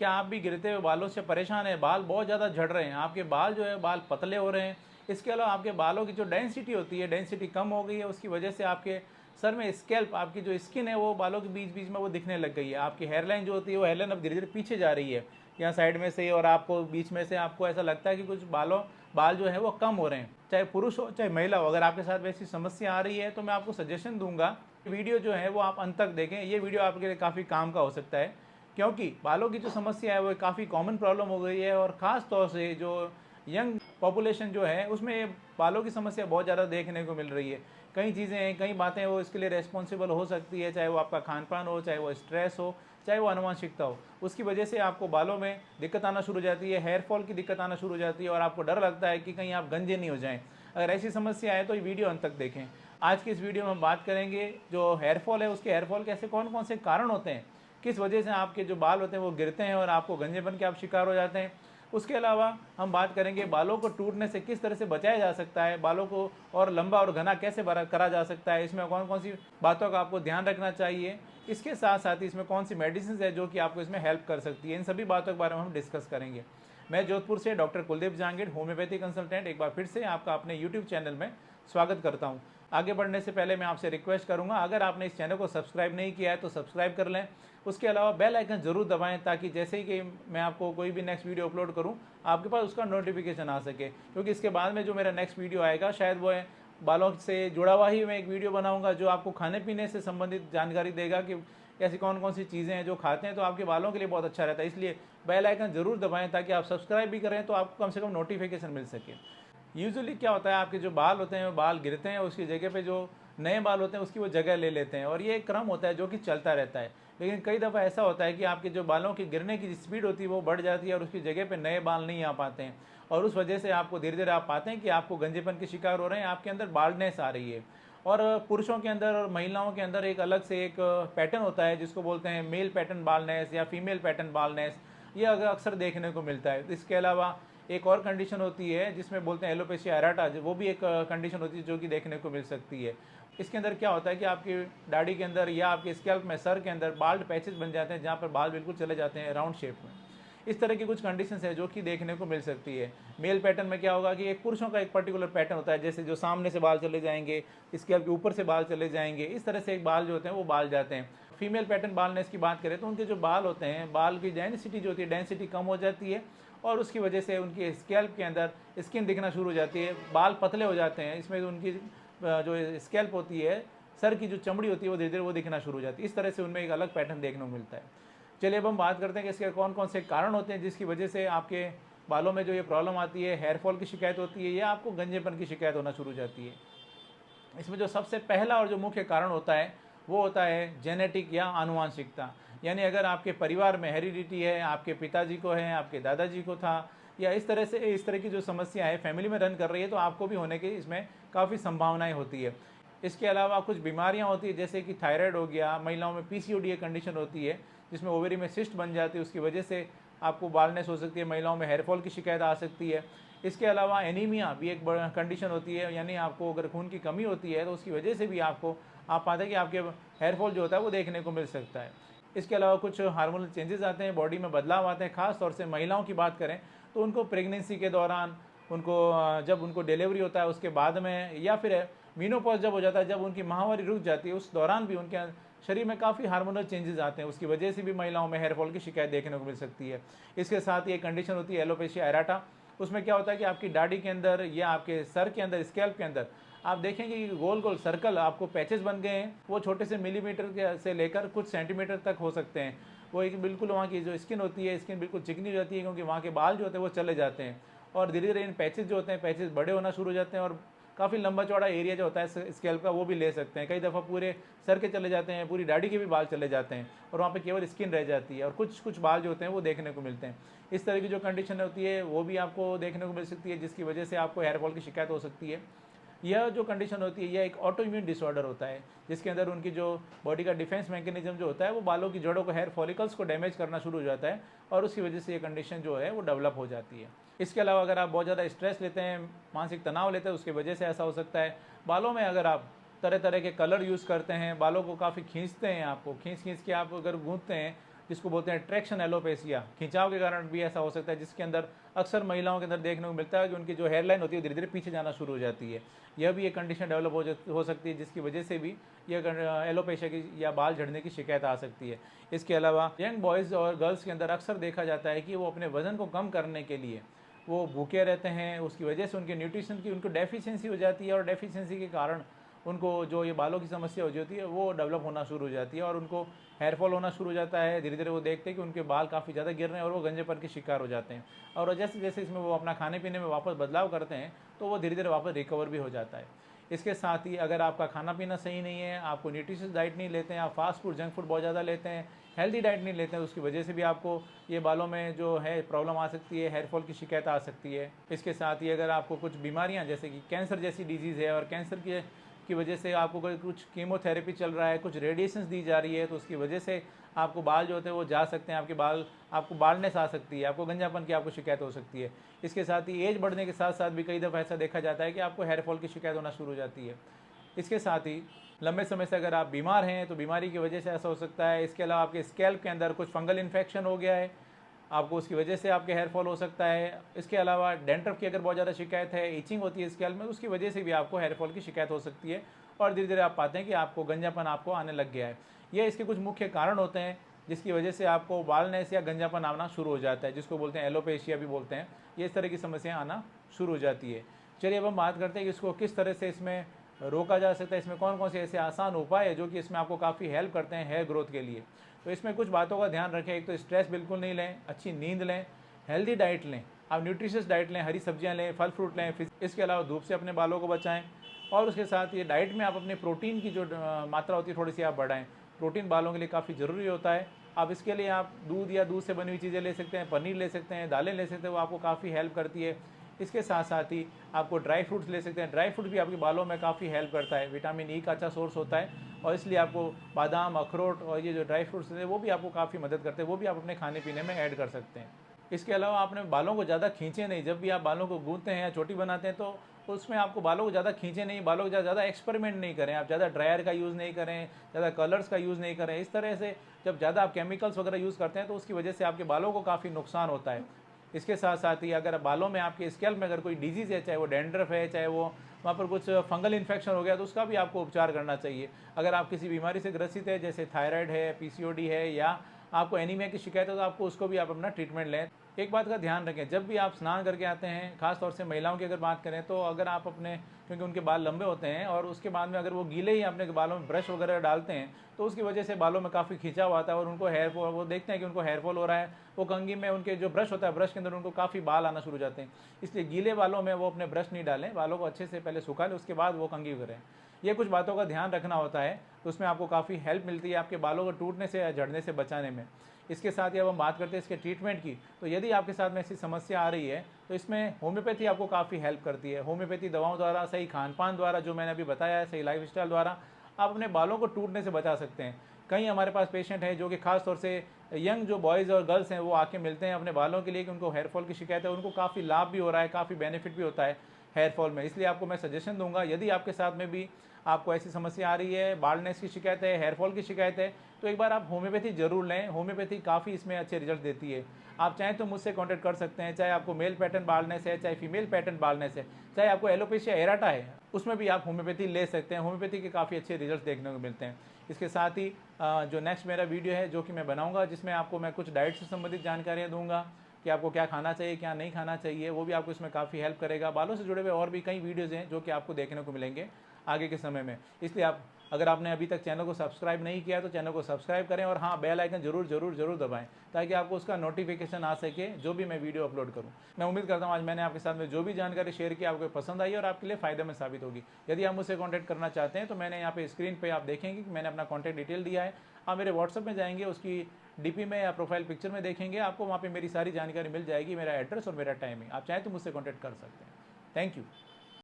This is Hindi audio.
क्या आप भी गिरते हुए बालों से परेशान हैं, बाल बहुत ज़्यादा झड़ रहे हैं, आपके बाल जो है बाल पतले हो रहे हैं, इसके अलावा आपके बालों की जो डेंसिटी होती है, डेंसिटी कम हो गई है, उसकी वजह से आपके सर में स्कैल्प, आपकी जो स्किन है वो बालों के बीच बीच में वो दिखने लग गई है, आपकी हेयरलाइन जो होती है वो हेयरलाइन अब धीरे धीरे पीछे जा रही है यहाँ साइड में से, और आपको बीच में से आपको ऐसा लगता है कि कुछ बाल जो है वो कम हो रहे हैं, चाहे पुरुष हो चाहे महिला हो। अगर आपके साथ वैसी समस्या आ रही है तो मैं आपको सजेशन दूंगा, वीडियो जो है वो आप अंत तक देखें, ये वीडियो आपके लिए काफ़ी काम का हो सकता है, क्योंकि बालों की जो समस्या है वो काफ़ी कॉमन प्रॉब्लम हो गई है, और ख़ास तौर से जो यंग पॉपुलेशन जो है उसमें ये बालों की समस्या बहुत ज़्यादा देखने को मिल रही है। कई चीज़ें हैं, कई बातें वो इसके लिए रेस्पॉन्सिबल हो सकती है, चाहे वो आपका खान पान हो, चाहे वो स्ट्रेस हो, चाहे वो आनुवंशिकता हो, उसकी वजह से आपको बालों में दिक्कत आना शुरू हो जाती है, हेयर फॉल की दिक्कत आना शुरू हो जाती है, और आपको डर लगता है कि कहीं आप गंजे नहीं हो जाएं। अगर ऐसी समस्या है तो ये वीडियो अंत तक देखें। आज की इस वीडियो में हम बात करेंगे जो हेयर फॉल है, उसके हेयर फॉल के ऐसे कौन कौन से कारण होते हैं, किस वजह से आपके जो बाल होते हैं वो गिरते हैं और आपको गंजेपन के आप शिकार हो जाते हैं। उसके अलावा हम बात करेंगे बालों को टूटने से किस तरह से बचाया जा सकता है, बालों को और लंबा और घना कैसे करा जा सकता है, इसमें कौन कौन सी बातों का आपको ध्यान रखना चाहिए, इसके साथ साथ ही इसमें कौन सी मेडिसिन है जो कि आपको इसमें हेल्प कर सकती है, इन सभी बातों के बारे में हम डिस्कस करेंगे। मैं जोधपुर से doctor Kuldeep Jahangir, homeopathy consultant, एक बार फिर से आपका अपने यूट्यूब चैनल में स्वागत करता हूं। आगे बढ़ने से पहले मैं आपसे रिक्वेस्ट करूंगा, अगर आपने इस चैनल को सब्सक्राइब नहीं किया है तो सब्सक्राइब कर लें, उसके अलावा बेल आइकन जरूर दबाएं ताकि जैसे ही कि मैं आपको कोई भी नेक्स्ट वीडियो अपलोड करूं आपके पास उसका नोटिफिकेशन आ सके, क्योंकि इसके बाद में जो मेरा नेक्स्ट वीडियो आएगा शायद वो है बालों से जुड़ा हुआ ही मैं एक वीडियो बनाऊंगा जो आपको खाने पीने से संबंधित जानकारी देगा कि ऐसी कौन कौन सी चीज़ें हैं जो खाते हैं तो आपके बालों के लिए बहुत अच्छा रहता है। इसलिए बेल आइकन जरूर दबाएं ताकि आप सब्सक्राइब भी करें तो आपको कम से कम नोटिफिकेशन मिल सके। यूजुअली क्या होता है, आपके जो बाल होते हैं वो बाल गिरते हैं, उसकी जगह पे जो नए बाल होते हैं उसकी वो जगह ले लेते हैं, और ये एक क्रम होता है जो कि चलता रहता है। लेकिन कई दफ़ा ऐसा होता है कि आपके जो बालों की गिरने की स्पीड होती है वो बढ़ जाती है और उसकी जगह पे नए बाल नहीं आ पाते हैं, और उस वजह से आपको धीरे धीरे आप पाते हैं कि आपको गंजेपन के शिकार हो रहे हैं, आपके अंदर बाल्डनेस आ रही है। और पुरुषों के अंदर और महिलाओं के अंदर एक अलग से एक पैटर्न होता है जिसको बोलते हैं मेल पैटर्न बाल्डनेस या फीमेल पैटर्न बाल्डनेस, ये अक्सर देखने को मिलता है। इसके अलावा एक और कंडीशन होती है जिसमें बोलते हैं एलोपेशिया एराटा, वो भी एक कंडीशन होती है जो कि देखने को मिल सकती है। इसके अंदर क्या होता है कि आपकी दाढ़ी के अंदर या आपके स्कैल्प में, सर के अंदर बाल्ड पैचेस बन जाते हैं जहाँ पर बाल बिल्कुल चले जाते हैं राउंड शेप में। इस तरह की कुछ कंडीशंस है जो कि देखने को मिल सकती है। मेल पैटर्न में क्या होगा कि एक पुरुषों का एक पर्टिकुलर पैटर्न होता है, जैसे जो सामने से बाल चले जाएंगे, स्कैल्प के ऊपर से बाल चले जाएंगे, इस तरह से एक बाल जो होते हैं वो बाल जाते हैं। फीमेल पैटर्न बालनेस की बात करें तो उनके जो बाल होते हैं, बाल की डेंसिटी जो होती है, डेंसिटी कम हो जाती है, और उसकी वजह से उनकी स्कैल्प के अंदर स्किन दिखना शुरू हो जाती है, बाल पतले हो जाते हैं। इसमें उनकी जो स्कैल्प होती है, सर की जो चमड़ी होती है वो धीरे धीरे वो दिखना शुरू हो जाती है। इस तरह से उनमें एक अलग पैटर्न देखने को मिलता है। चलिए अब हम बात करते हैं कि इसके कौन कौन से कारण होते हैं जिसकी वजह से आपके बालों में जो ये प्रॉब्लम आती है, हेयर फॉल की शिकायत होती है या आपको गंजेपन की शिकायत होना शुरू हो जाती है। इसमें जो सबसे पहला और जो मुख्य कारण होता है वो होता है जेनेटिक या आनुवांशिकता। यानी अगर आपके परिवार में हेरिडिटी है, आपके पिताजी को है, आपके दादाजी को था, या इस तरह की जो समस्या है फैमिली में रन कर रही है तो आपको भी होने की इसमें काफ़ी संभावनाएं होती है। इसके अलावा कुछ बीमारियां होती है जैसे कि थायराइड हो गया, महिलाओं में पीसीओडी एक कंडीशन होती है जिसमें ओवरी में सिस्ट बन जाती है, उसकी वजह से आपको बालनेस हो सकती है, महिलाओं में हेयरफॉल की शिकायत आ सकती है। इसके अलावा एनीमिया भी एक कंडीशन होती है, यानी आपको अगर खून की कमी होती है तो उसकी वजह से भी आप पाते हैं कि आपके हेयरफॉल जो होता है वो देखने को मिल सकता है। इसके अलावा कुछ हार्मोनल चेंजेस आते हैं, बॉडी में बदलाव आते हैं। खास तौर से महिलाओं की बात करें तो उनको प्रेगनेंसी के दौरान, उनको जब उनको डिलीवरी होता है उसके बाद में, या फिर मीनोपॉज जब हो जाता है, जब उनकी माहवारी रुक जाती है, उस दौरान भी उनके शरीर में काफ़ी हार्मोनल चेंजेस आते हैं, उसकी वजह से भी महिलाओं में हेयरफॉल की शिकायत देखने को मिल सकती है। इसके साथ ये कंडीशन होती है एलोपेशिया एराटा। उसमें क्या होता है कि आपकी दाढ़ी के अंदर या आपके सर के अंदर, स्कैल्प के अंदर आप देखेंगे कि गोल गोल सर्कल आपको पैचेस बन गए हैं, वो छोटे से मिलीमीटर से लेकर कुछ सेंटीमीटर तक हो सकते हैं। वो एक बिल्कुल वहाँ की जो स्किन होती है, स्किन बिल्कुल चिकनी हो जाती है क्योंकि वहाँ के बाल जो होते हैं वो चले जाते हैं, और धीरे धीरे इन पैचेस जो होते हैं, पैचेस बड़े होना शुरू हो जाते हैं, और काफ़ी लंबा चौड़ा एरिया जो होता है स्कैल्प का वो भी ले सकते हैं। कई दफ़ा पूरे सर के चले जाते हैं, पूरी दाढ़ी के भी बाल चले जाते हैं, और वहाँ पे केवल स्किन रह जाती है, और कुछ कुछ बाल जो होते हैं वो देखने को मिलते हैं। इस तरह की जो कंडीशन होती है वो भी आपको देखने को मिल सकती है, जिसकी वजह से आपको हेयरफॉल की शिकायत हो सकती है। यह जो कंडीशन होती है यह एक ऑटो इम्यून डिसऑर्डर होता है, जिसके अंदर उनकी जो बॉडी का डिफेंस मैकेनिज्म जो होता है वो बालों की जड़ों को, हेयर फॉलिकल्स को डैमेज करना शुरू हो जाता है, और उसकी वजह से ये कंडीशन जो है वो डेवलप हो जाती है। इसके अलावा अगर आप बहुत ज़्यादा स्ट्रेस लेते हैं, मानसिक तनाव लेते हैं, उसकी वजह से ऐसा हो सकता है। बालों में अगर आप तरह तरह के कलर यूज़ करते हैं, बालों को काफ़ी खींचते हैं, आपको खींच खींच के आप अगर गूंथते हैं जिसको बोलते हैं ट्रैक्शन एलोपेशिया, खिंचाव के कारण भी ऐसा हो सकता है, जिसके अंदर अक्सर महिलाओं के अंदर देखने को मिलता है कि उनकी जो हेयर लाइन होती है धीरे धीरे पीछे जाना शुरू हो जाती है। यह भी एक कंडीशन डेवलप हो सकती है, जिसकी वजह से भी यह एलोपेशिया की या बाल झड़ने की शिकायत आ सकती है। इसके अलावा यंग बॉयज़ और गर्ल्स के अंदर अक्सर देखा जाता है कि वो अपने वज़न को कम करने के लिए वो भूखे रहते हैं, उसकी वजह से उनके न्यूट्रिशन की उनको डेफिशिएंसी हो जाती है, और डेफिशिएंसी के कारण उनको जो ये बालों की समस्या हो जाती है वो डेवलप होना शुरू हो जाती है, और उनको हेयर फॉल होना शुरू हो जाता है। धीरे धीरे वो देखते हैं कि उनके बाल काफ़ी ज़्यादा गिर रहे हैं और वो गंजेपन के शिकार हो जाते हैं, और जैसे जैसे इसमें वो अपना खाने पीने में वापस बदलाव करते हैं तो वो धीरे धीरे वापस रिकवर भी हो जाता है। इसके साथ ही अगर आपका खाना पीना सही नहीं है, आपको न्यूट्रिशियस डाइट नहीं लेते हैं, आप फास्ट फूड जंक फूड बहुत ज़्यादा लेते हैं, हेल्दी डाइट नहीं लेते हैं, उसकी वजह से भी आपको ये बालों में जो है प्रॉब्लम आ सकती है, हेयर फॉल की शिकायत आ सकती है। इसके साथ ही अगर आपको कुछ बीमारियां जैसे कि कैंसर जैसी डिजीज़ है, और कैंसर की वजह से आपको कोई कुछ कीमोथेरेपी चल रहा है, कुछ रेडिएशंस दी जा रही है, तो उसकी वजह से आपको बाल जो होते हैं वो जा सकते हैं, आपको बालनेस आ सकती है, आपको गंजापन की आपको शिकायत हो सकती है। इसके साथ ही एज बढ़ने के साथ साथ भी कई दफ़ा ऐसा देखा जाता है कि आपको हेयर फॉल की शिकायत होना शुरू हो जाती है। इसके साथ ही लंबे समय से अगर आप बीमार हैं तो बीमारी की वजह से ऐसा हो सकता है। इसके अलावा आपके स्कैल्प के अंदर कुछ फंगल इन्फेक्शन हो गया है, आपको उसकी वजह से आपके हेयर फॉल हो सकता है। इसके अलावा डेंड्रफ की अगर बहुत ज़्यादा शिकायत है, इचिंग होती है स्कैल्प में, उसकी वजह से भी आपको हेयर फॉल की शिकायत हो सकती है, और धीरे धीरे आप पाते हैं कि आपको गंजापन आपको आने लग गया है। ये इसके कुछ मुख्य कारण होते हैं जिसकी वजह से आपको बालनेस या गंजापन आना शुरू हो जाता है, जिसको बोलते हैं एलोपेशिया भी बोलते हैं। ये इस तरह की समस्याएं आना शुरू हो जाती है। चलिए अब हम बात करते हैं कि इसको किस तरह से इसमें रोका जा सकता है, इसमें कौन कौन से ऐसे आसान उपाय है जो कि इसमें आपको काफ़ी हेल्प करते हैं हेयर ग्रोथ के लिए। तो इसमें कुछ बातों का ध्यान रखें। एक तो स्ट्रेस बिल्कुल नहीं लें, अच्छी नींद लें, हेल्दी डाइट लें, आप न्यूट्रिशियस डाइट लें, हरी सब्जियां लें, फल फ्रूट लें। इसके अलावा धूप से अपने बालों को बचाएं, और उसके साथ ये डाइट में आप अपने प्रोटीन की जो मात्रा होती है थोड़ी सी आप बढ़ाएं। प्रोटीन बालों के लिए काफ़ी ज़रूरी होता है। अब इसके लिए आप दूध या दूध से बनी हुई चीज़ें ले सकते हैं, पनीर ले सकते हैं, दालें ले सकते हैं, वो आपको काफ़ी हेल्प करती है। इसके साथ साथ ही आपको ड्राई फ्रूट्स ले सकते हैं। ड्राई फ्रूट भी आपके बालों में काफ़ी हेल्प करता है, विटामिन ई का अच्छा सोर्स होता है, और इसलिए आपको बादाम, अखरोट और ये जो ड्राई फ्रूट्स हैं वो भी आपको काफ़ी मदद करते हैं, वो भी आप अपने खाने पीने में ऐड कर सकते हैं। इसके अलावा आपने बालों को ज़्यादा खींचे नहीं। जब भी आप बालों को गूंथते हैं या चोटी बनाते हैं तो उसमें आपको बालों को ज़्यादा खींचे नहीं, बालों को ज़्यादा एक्सपेरिमेंट नहीं करें, आप ज़्यादा ड्रायर का यूज़ नहीं करें, ज़्यादा कलर्स का यूज़ नहीं करें। इस तरह से जब ज़्यादा आप केमिकल्स वगैरह यूज़ करते हैं तो उसकी वजह से आपके बालों को काफ़ी नुकसान होता है। इसके साथ साथ ही अगर बालों में आपके स्कैल्प में अगर कोई डिजीज़ है, चाहे वो डैंड्रफ है, चाहे वो वहाँ पर कुछ फंगल इन्फेक्शन हो गया, तो उसका भी आपको उपचार करना चाहिए। अगर आप किसी बीमारी से ग्रसित है, जैसे थायराइड है, पीसीओडी है, या आपको एनीमिया की शिकायत है, तो आपको उसको भी आप अपना ट्रीटमेंट लें। एक बात का ध्यान रखें, जब भी आप स्नान करके आते हैं, खास तौर से महिलाओं की अगर बात करें, तो अगर आप अपने, क्योंकि उनके बाल लंबे होते हैं, और उसके बाद में अगर वो गीले ही अपने बालों में ब्रश वगैरह डालते हैं तो उसकी वजह से बालों में काफ़ी खिंचाव आता है, और उनको हेयर फॉल, वो देखते हैं कि उनको हेयर फॉल हो रहा है, वो कंघी में उनके जो ब्रश होता है, ब्रश के अंदर उनको काफ़ी बाल आना शुरू हो जाते हैं। इसलिए गीले बालों में वो अपने ब्रश नहीं डालें, बालों को अच्छे से पहले सुखा लें, उसके बाद वो कंघी करें। ये कुछ बातों का ध्यान रखना होता है, तो उसमें आपको काफ़ी हेल्प मिलती है आपके बालों को टूटने से या झड़ने से बचाने में। इसके साथ ही अब हम बात करते हैं इसके ट्रीटमेंट की, तो यदि आपके साथ में ऐसी समस्या आ रही है तो इसमें होम्योपैथी आपको काफ़ी हेल्प करती है। होम्योपैथी दवाओं द्वारा, सही खान पान द्वारा, जो मैंने अभी बताया है, सही लाइफ स्टाइल द्वारा आप अपने बालों को टूटने से बचा सकते हैं। कई हमारे पास पेशेंट हैं जो कि खास तौर से यंग जो बॉयज़ और गर्ल्स हैं वो आके मिलते हैं अपने बालों के लिए कि उनको हेयर फॉल की शिकायत है, उनको काफ़ी लाभ भी हो रहा है, काफ़ी बेनिफिट भी होता है हेयर फॉल में। इसलिए आपको मैं सजेशन दूंगा, यदि आपके साथ में भी आपको ऐसी समस्या आ रही है, बाल्डनेस की शिकायत है, हेयर फॉल की शिकायत है, तो एक बार आप होम्योपैथी जरूर लें। होम्योपैथी काफ़ी इसमें अच्छे रिजल्ट देती है। आप चाहें तो मुझसे कॉन्टैक्ट कर सकते हैं, चाहे आपको मेल पैटर्न बाल्डनेस है, चाहे फीमेल पैटर्न बाल्डनेस है, चाहे आपको एलोपेशिया एराटा है, उसमें भी आप होम्योपैथी ले सकते हैं। होम्योपैथी के काफ़ी अच्छे रिजल्ट देखने को मिलते हैं। इसके साथ ही जो नेक्स्ट मेरा वीडियो है जो कि मैं बनाऊंगा, जिसमें आपको मैं कुछ डाइट से संबंधित जानकारियाँ दूंगा कि आपको क्या खाना चाहिए, क्या नहीं खाना चाहिए, वो भी आपको इसमें काफ़ी हेल्प करेगा। बालों से जुड़े हुए और भी कई वीडियोज़ हैं जो कि आपको देखने को मिलेंगे आगे के समय में। इसलिए आप, अगर आपने अभी तक चैनल को सब्सक्राइब नहीं किया तो चैनल को सब्सक्राइब करें, और हाँ, बेल आइकन जरूर जरूर जरूर दबाएं ताकि आपको उसका नोटिफिकेशन आ सके जो भी मैं वीडियो अपलोड करूं। मैं उम्मीद करता हूं आज मैंने आपके साथ में जो भी जानकारी शेयर की आपको पसंद आई और आपके लिए फ़ायदेमंद साबित होगी। यदि आप मुझसे कॉन्टैक्ट करना चाहते हैं तो मैंने यहाँ पे स्क्रीन पर आप देखेंगे कि मैंने अपना कॉन्टैक्ट डिटेल दिया है। आप मेरे व्हाट्सअप में जाएंगे, उसकी डीपी में या प्रोफाइल पिक्चर में देखेंगे, आपको वहाँ पे मेरी सारी जानकारी मिल जाएगी, मेरा एड्रेस और मेरा टाइमिंग। आप चाहें तो मुझसे कॉन्टैक्ट कर सकते हैं। Thank you.